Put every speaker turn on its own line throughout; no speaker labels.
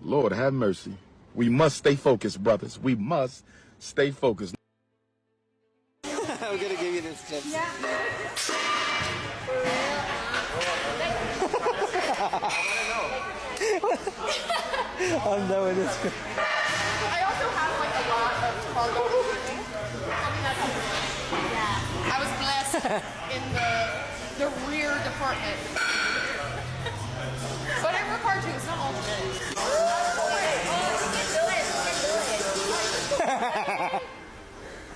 Lord have mercy. We must stay focused, brothers. We must stay focused.
I'm gonna give you this chip.
Yeah.
I'm done with this.
I also have like a lot of cargo. Yeah. I was blessed in the rear department. But I work hard too. It's not all good.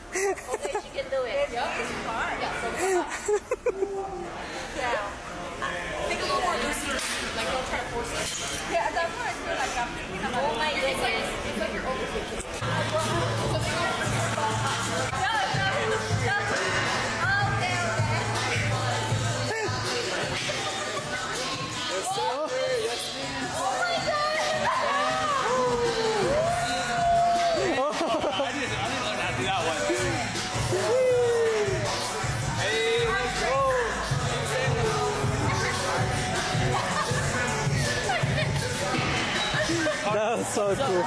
Okay, she can do it.
Yep, it's fine. Yeah, so yeah. Think a little more loosely. Like, don't try to force it. Yeah, that's what I feel like. I'm thinking about
Oh my goodness.
it's like you're overthinking.
That was so cool.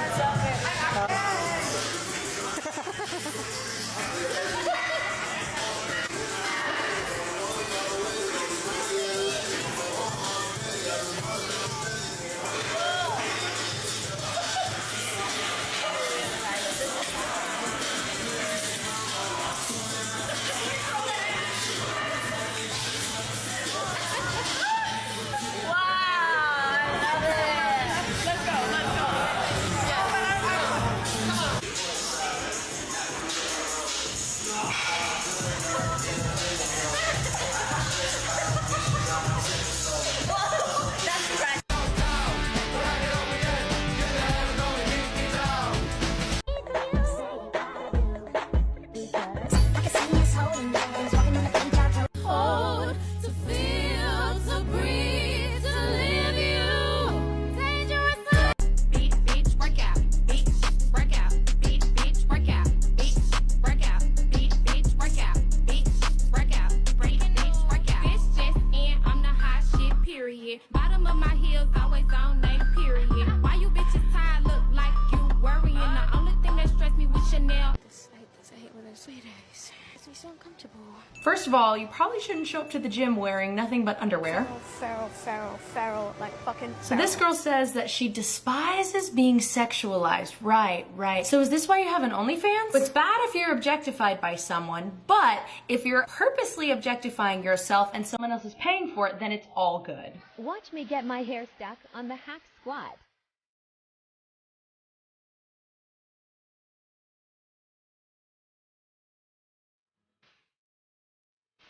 Bottom of my heels always on they period. Why you bitches tired look like you worrying? The only thing that stress me with Chanel.
I hate when there's sweet days. It makes me so uncomfortable.
First of all, you probably shouldn't show up to the gym wearing nothing but underwear.
Feral, like fucking
So this girl says that she despises being sexualized. Right. So is this why you have an OnlyFans? It's bad if you're objectified by someone, but if you're purposely objectifying yourself and someone else is paying for it, then it's all good.
Watch me get my hair stuck on the hack squat.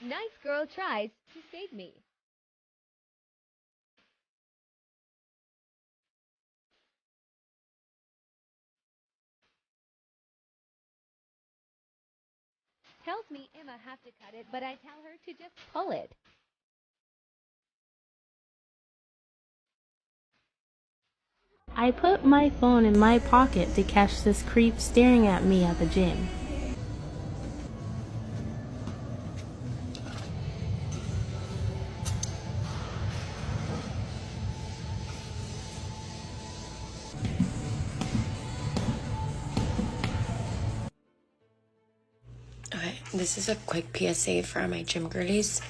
Nice girl tries to save me. Tells me Emma have to cut it, but I tell her to just pull it.
I put my phone in my pocket to catch this creep staring at me at the gym.
Okay, this is a quick PSA for my gym girlies.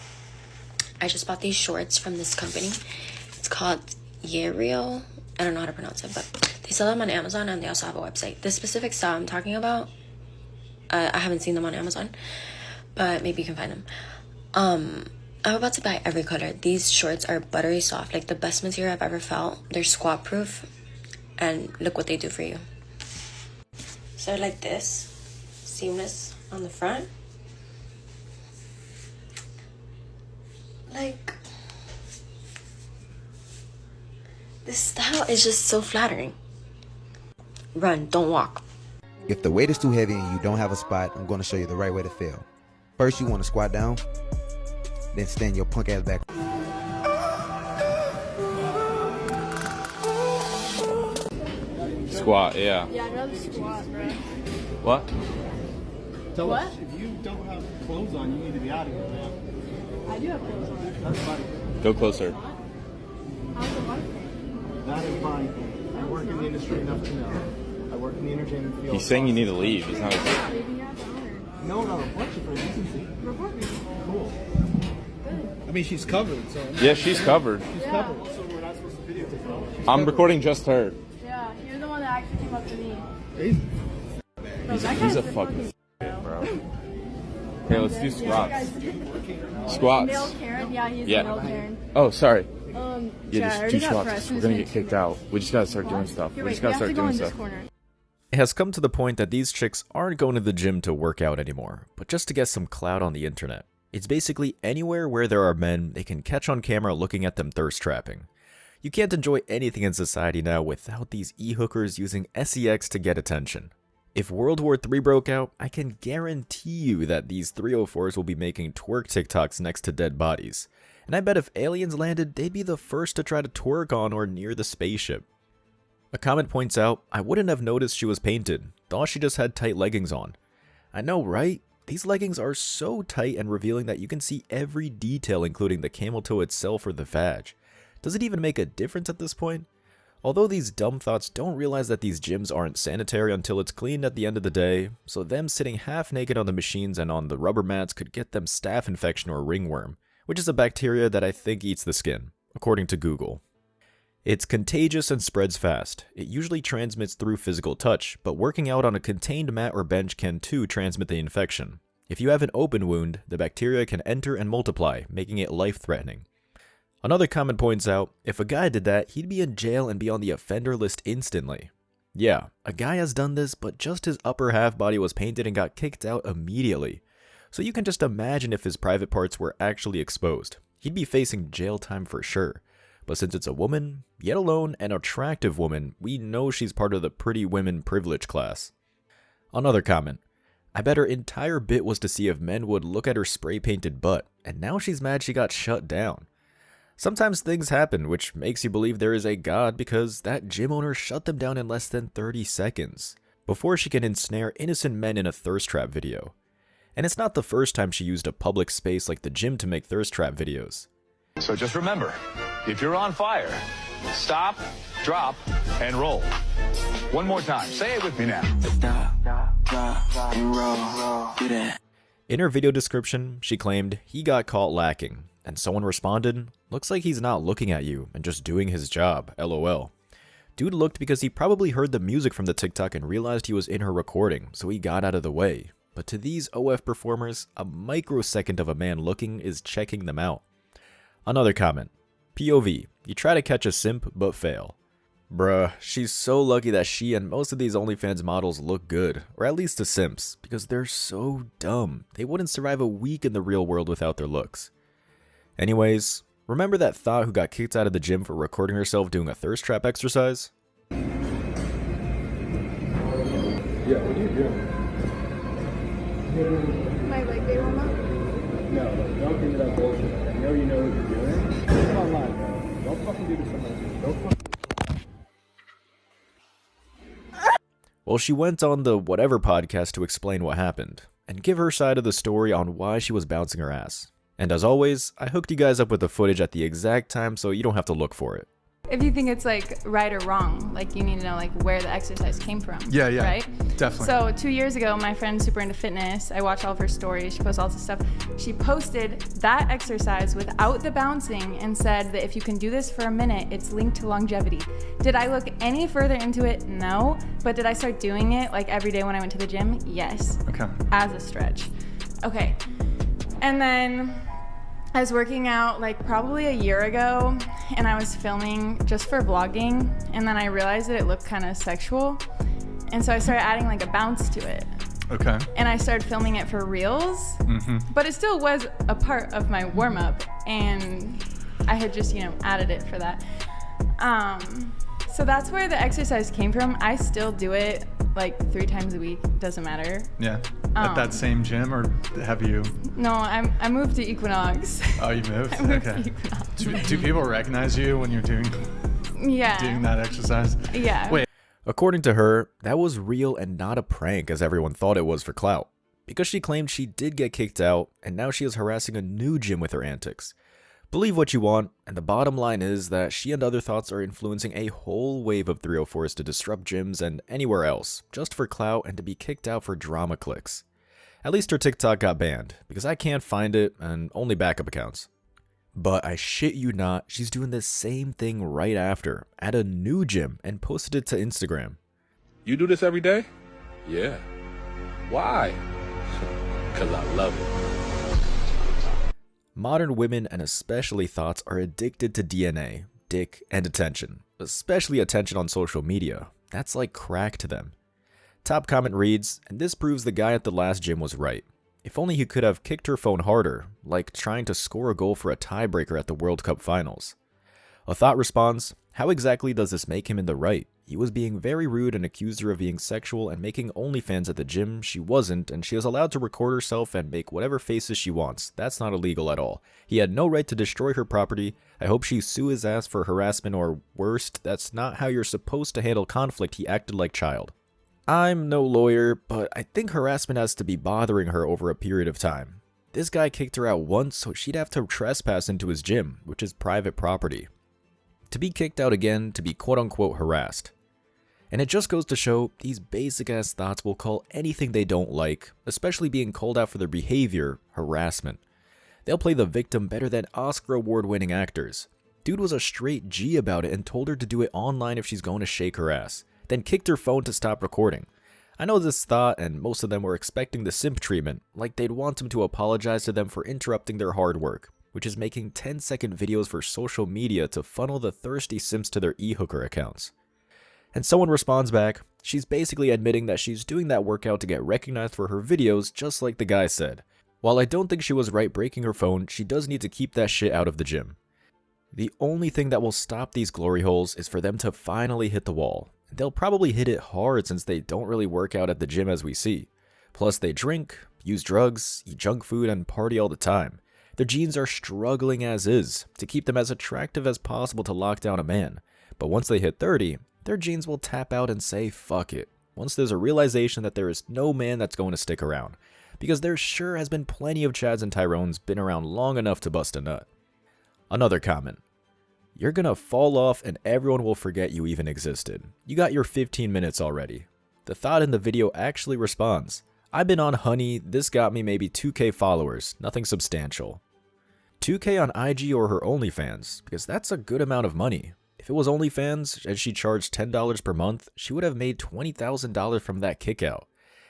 I just bought these shorts from this company. It's called Yerio. I don't know how to pronounce it, but they sell them on Amazon and they also have a website. This specific style I'm talking about, I haven't seen them on Amazon, but maybe you can find them. I'm about to buy every color. These shorts are buttery soft, like the best material I've ever felt. They're squat proof, and look what they do for you. So they're like this, seamless on the front. Like, this style is just so flattering. Run, don't walk.
If the weight is too heavy and you don't have a spot, I'm going to show you the right way to fail. First, you want to squat down, then stand your punk ass back.
Squat, yeah.
Yeah, I'd rather squat, bro.
What?
Tell us, if you don't have clothes on, you need to be out of here, man.
I do have clothes on.
That's funny.
Go closer.
How's the body thing?
That is fine. I work in the industry enough to know. I work in the entertainment field.
He's saying you need to leave. He's not.
No, no, report you for decency. Report me. Cool. I mean, she's covered, so.
Yeah, she's covered.
She's covered, so we're not supposed to videotape her.
I'm recording just her.
Yeah, you're the one that actually came up to me.
He's a fucking bro. Okay, let's do squats. Squats.
Male Karen? Yeah, he's
Yeah.
male Karen.
Oh, sorry.
Yeah,
just do squats. We're gonna get kicked out. We just gotta start doing stuff. We just gotta start doing stuff.
It has come to the point that these chicks aren't going to the gym to work out anymore, but just to get some clout on the internet. It's basically anywhere where there are men, they can catch on camera looking at them thirst trapping. You can't enjoy anything in society now without these e-hookers using sex to get attention. If World War III broke out, I can guarantee you that these 304s will be making twerk TikToks next to dead bodies. And I bet if aliens landed, they'd be the first to try to twerk on or near the spaceship. A comment points out, I wouldn't have noticed she was painted, thought she just had tight leggings on. I know, right? These leggings are so tight and revealing that you can see every detail including the camel toe itself or the vag. Does it even make a difference at this point? Although these dumb thoughts don't realize that these gyms aren't sanitary until it's cleaned at the end of the day, so them sitting half naked on the machines and on the rubber mats could get them staph infection or ringworm, which is a bacteria that I think eats the skin, according to Google. It's contagious and spreads fast. It usually transmits through physical touch, but working out on a contained mat or bench can too transmit the infection. If you have an open wound, the bacteria can enter and multiply, making it life-threatening. Another comment points out, if a guy did that, he'd be in jail and be on the offender list instantly. Yeah, a guy has done this, but just his upper half body was painted and got kicked out immediately. So you can just imagine if his private parts were actually exposed. He'd be facing jail time for sure. But since it's a woman, yet alone an attractive woman, we know she's part of the pretty women privilege class. Another comment. I bet her entire bit was to see if men would look at her spray-painted butt, and now she's mad she got shut down. Sometimes things happen which makes you believe there is a god because that gym owner shut them down in less than 30 seconds, before she can ensnare innocent men in a thirst trap video. And it's not the first time she used a public space like the gym to make thirst trap videos.
So just remember, if you're on fire, stop, drop, and roll. One more time. Say it with me now. Stop, drop, and roll. Do that.
In her video description, she claimed he got caught lacking, and someone responded, looks like he's not looking at you and just doing his job, lol. Dude looked because he probably heard the music from the TikTok and realized he was in her recording, so he got out of the way. But to these OF performers, a microsecond of a man looking is checking them out. Another comment. POV, you try to catch a simp but fail. Bruh, she's so lucky that she and most of these OnlyFans models look good, or at least the simps, because they're so dumb. They wouldn't survive a week in the real world without their looks. Anyways, remember that thought who got kicked out of the gym for recording herself doing a thirst trap exercise?
Yeah, what are you doing?
My leg day warm up?
No, don't give me that bullshit. I know you know what you're doing. Come online, bro. Don't fucking do this to myself. Don't fucking.
Well, she went on the whatever podcast to explain what happened, and give her side of the story on why she was bouncing her ass. And as always, I hooked you guys up with the footage at the exact time so you don't have to look for it.
If you think it's like right or wrong, like you need to know like where the exercise came from.
Yeah,
right?
Definitely.
So 2 years ago, my friend's super into fitness. I watch all of her stories. She posts all this stuff. She posted that exercise without the bouncing and said that if you can do this for a minute, it's linked to longevity. Did I look any further into it? No. But did I start doing it like every day when I went to the gym? Yes.
Okay.
As a stretch. Okay. And then I was working out like probably a year ago and I was filming just for vlogging and then I realized that it looked kind of sexual and so I started adding like a bounce to it.
Okay.
And I started filming it for reels, but it still was a part of my warm-up and I had just, added it for that. So that's where the exercise came from. I still do it like 3 times a week, doesn't matter.
Yeah. At that same gym or have you?
No, I moved to Equinox.
Oh, you moved?
I moved
Okay.
to Equinox.
Do people recognize you when you're doing that exercise?
Yeah.
Wait.
According to her, that was real and not a prank as everyone thought it was for clout. Because she claimed she did get kicked out and now she is harassing a new gym with her antics. Believe what you want, and the bottom line is that she and other thoughts are influencing a whole wave of 304s to disrupt gyms and anywhere else, just for clout and to be kicked out for drama clicks. At least her TikTok got banned, because I can't find it and only backup accounts. But I shit you not, she's doing the same thing right after, at a new gym, and posted it to Instagram.
You do this every day? Yeah. Why? Because I love it.
Modern women, and especially thoughts, are addicted to DNA, dick, and attention. Especially attention on social media. That's like crack to them. Top comment reads, and this proves the guy at the last gym was right. If only he could have kicked her phone harder, like trying to score a goal for a tiebreaker at the World Cup finals. A thought responds, how exactly does this make him in the right? He was being very rude and accused her of being sexual and making OnlyFans at the gym. She wasn't, and she is allowed to record herself and make whatever faces she wants. That's not illegal at all. He had no right to destroy her property. I hope she sue his ass for harassment, or worst, that's not how you're supposed to handle conflict. He acted like child. I'm no lawyer, but I think harassment has to be bothering her over a period of time. This guy kicked her out once, so she'd have to trespass into his gym, which is private property. To be kicked out again, to be quote-unquote harassed. And it just goes to show, these basic-ass thoughts will call anything they don't like, especially being called out for their behavior, harassment. They'll play the victim better than Oscar award-winning actors. Dude was a straight G about it and told her to do it online if she's going to shake her ass, then kicked her phone to stop recording. I know this thought, and most of them were expecting the simp treatment, like they'd want him to apologize to them for interrupting their hard work, which is making 10-second videos for social media to funnel the thirsty simps to their e-hooker accounts. And someone responds back, she's basically admitting that she's doing that workout to get recognized for her videos, just like the guy said. While I don't think she was right breaking her phone, she does need to keep that shit out of the gym. The only thing that will stop these glory holes is for them to finally hit the wall. They'll probably hit it hard since they don't really work out at the gym as we see. Plus they drink, use drugs, eat junk food, and party all the time. Their genes are struggling as is, to keep them as attractive as possible to lock down a man. But once they hit 30, their genes will tap out and say fuck it. Once there's a realization that there is no man that's going to stick around. Because there sure has been plenty of Chads and Tyrones been around long enough to bust a nut. Another comment. You're gonna fall off and everyone will forget you even existed. You got your 15 minutes already. The thought in the video actually responds. I've been on Honey, this got me maybe 2k followers, nothing substantial. 2k on IG or her OnlyFans, because that's a good amount of money. If it was OnlyFans and she charged $10 per month, she would have made $20,000 from that kickout.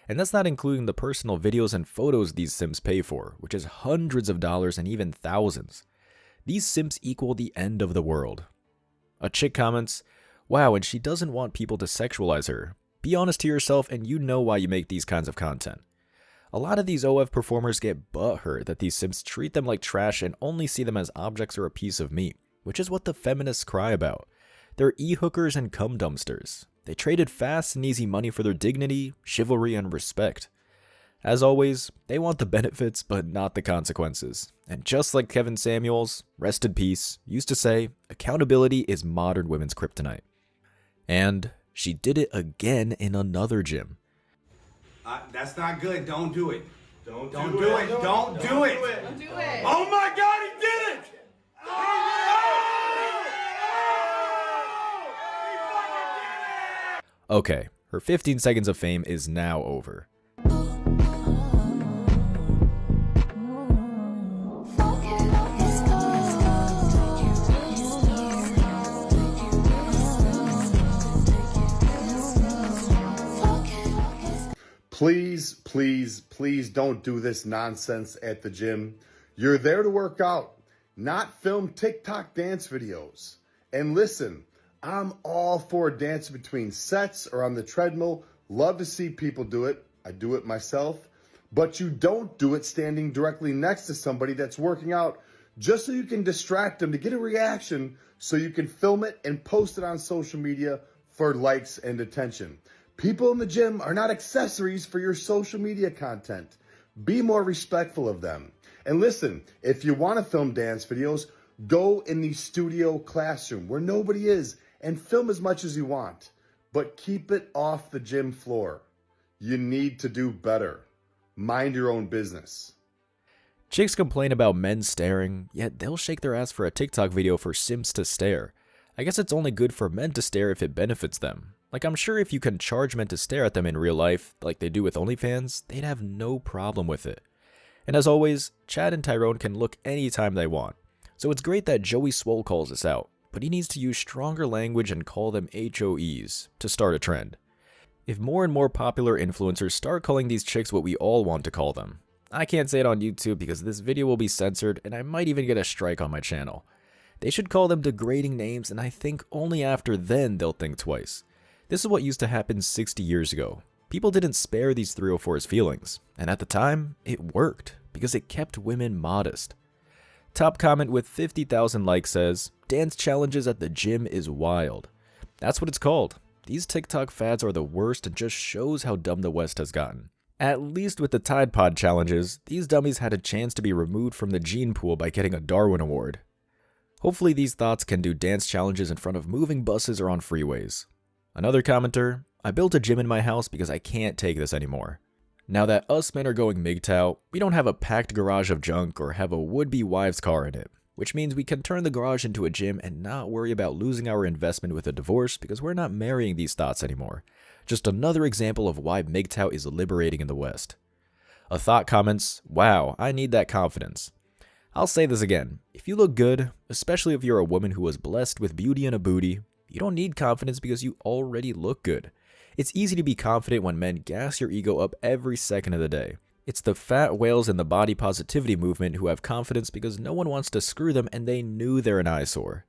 And that's not including the personal videos and photos these simps pay for, which is hundreds of dollars and even thousands. These simps equal the end of the world. A chick comments, wow, and she doesn't want people to sexualize her. Be honest to yourself and you know why you make these kinds of content. A lot of these OF performers get butthurt that these simps treat them like trash and only see them as objects or a piece of meat, which is what the feminists cry about. They're e-hookers and cum dumpsters. They traded fast and easy money for their dignity, chivalry, and respect. As always, they want the benefits but not the consequences. And just like Kevin Samuels, rest in peace, used to say, accountability is modern women's kryptonite. And she did it again in another gym.
That's not good. Don't do it.
Don't
do it.
Don't do it.
Don't do it.
Oh my God, he did it!
Okay, her 15 seconds of fame is now over.
Please, please, please don't do this nonsense at the gym. You're there to work out, not film TikTok dance videos. And listen, I'm all for dancing between sets or on the treadmill. Love to see people do it. I do it myself. But you don't do it standing directly next to somebody that's working out just so you can distract them to get a reaction so you can film it and post it on social media for likes and attention. People in the gym are not accessories for your social media content. Be more respectful of them. And listen, if you want to film dance videos, go in the studio classroom where nobody is and film as much as you want. But keep it off the gym floor. You need to do better. Mind your own business.
Chicks complain about men staring, yet they'll shake their ass for a TikTok video for simps to stare. I guess it's only good for men to stare if it benefits them. Like, I'm sure if you can charge men to stare at them in real life, like they do with OnlyFans, they'd have no problem with it. And as always, Chad and Tyrone can look anytime they want. So it's great that Joey Swole calls us out, but he needs to use stronger language and call them HOEs to start a trend. If more and more popular influencers start calling these chicks what we all want to call them, I can't say it on YouTube because this video will be censored and I might even get a strike on my channel. They should call them degrading names, and I think only after then they'll think twice. This is what used to happen 60 years ago. People didn't spare these 304's feelings, and at the time, it worked because it kept women modest. Top comment with 50,000 likes says, "Dance challenges at the gym is wild." That's what it's called. These TikTok fads are the worst and just shows how dumb the West has gotten. At least with the Tide Pod challenges, these dummies had a chance to be removed from the gene pool by getting a Darwin Award. Hopefully these thoughts can do dance challenges in front of moving buses or on freeways. Another commenter, "I built a gym in my house because I can't take this anymore. Now that us men are going MGTOW, we don't have a packed garage of junk or have a would-be wives car in it, which means we can turn the garage into a gym and not worry about losing our investment with a divorce because we're not marrying these thoughts anymore." Just another example of why MGTOW is liberating in the West. A thought comments, "Wow, I need that confidence." I'll say this again, if you look good, especially if you're a woman who was blessed with beauty and a booty, you don't need confidence because you already look good. It's easy to be confident when men gas your ego up every second of the day. It's the fat whales in the body positivity movement who have confidence because no one wants to screw them and they knew they're an eyesore.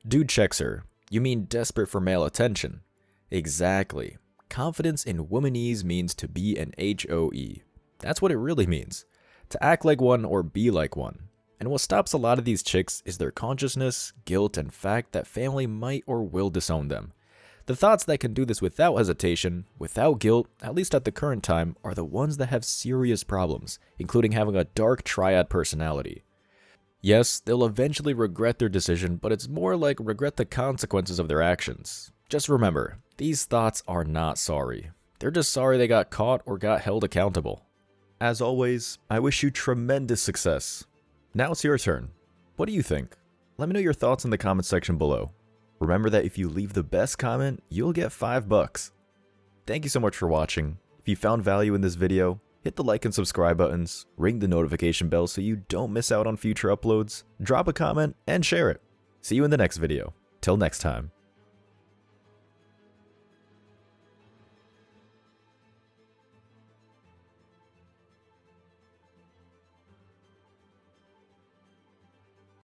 Dude checks her, "You mean desperate for male attention?" Exactly. Confidence in womanese means to be an HOE. That's what it really means. To act like one or be like one. And what stops a lot of these chicks is their consciousness, guilt, and fact that family might or will disown them. The thoughts that can do this without hesitation, without guilt, at least at the current time, are the ones that have serious problems, including having a dark triad personality. Yes, they'll eventually regret their decision, but it's more like regret the consequences of their actions. Just remember, these thoughts are not sorry. They're just sorry they got caught or got held accountable. As always, I wish you tremendous success. Now it's your turn. What do you think? Let me know your thoughts in the comment section below. Remember that if you leave the best comment, you'll get $5. Thank you so much for watching. If you found value in this video, hit the like and subscribe buttons, ring the notification bell so you don't miss out on future uploads, drop a comment, and share it. See you in the next video. Till next time.